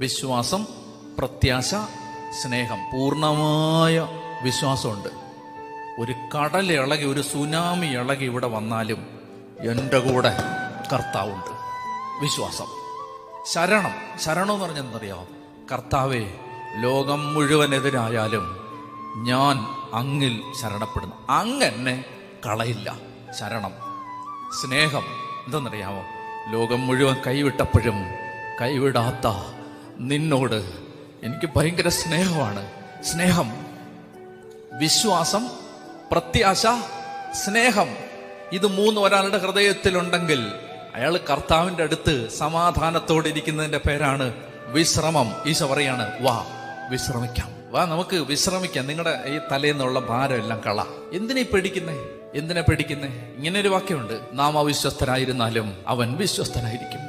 വിശ്വാസം, പ്രത്യാശ, സ്നേഹം. പൂർണ്ണമായ വിശ്വാസമുണ്ട്. ഒരു കടൽ ഇളകി, ഒരു സുനാമി ഇളകി ഇവിടെ വന്നാലും എൻ്റെ കൂടെ കർത്താവുണ്ട്. വിശ്വാസം. ശരണം. ശരണം എന്ന് പറഞ്ഞാൽ എന്തറിയാമോ? കർത്താവേ, ലോകം മുഴുവൻ എതിരായാലും ഞാൻ അങ്ങിൽ ശരണപ്പെടുന്നു, അങ്ങ് എന്നെ കളയില്ല. ശരണം. സ്നേഹം എന്തെന്നറിയാമോ? ലോകം മുഴുവൻ കൈവിട്ടപ്പോഴും കൈവിടാത്ത നിന്നോട് എനിക്ക് ഭയങ്കര സ്നേഹമാണ്. സ്നേഹം. വിശ്വാസം, പ്രത്യാശ, സ്നേഹം. ഇത് മൂന്ന് ഒരാളുടെ ഹൃദയത്തിലുണ്ടെങ്കിൽ അയാൾ കർത്താവിൻ്റെ അടുത്ത് സമാധാനത്തോടെ ഇരിക്കുന്നതിന്റെ പേരാണ് വിശ്രമം. ഈശോ പറയാണ്, വാ വിശ്രമിക്കാം, വാ നമുക്ക് വിശ്രമിക്കാം, നിങ്ങളുടെ ഈ തലേന്നുള്ള ഭാരം എല്ലാം കള. എന്തിനാ പേടിക്കുന്നേ? എന്തിനാ പേടിക്കുന്നേ? ഇങ്ങനെ ഒരു വാക്യമുണ്ട്, നാം അവിശ്വസ്തനായിരുന്നാലും അവൻ വിശ്വസ്തനായിരിക്കും.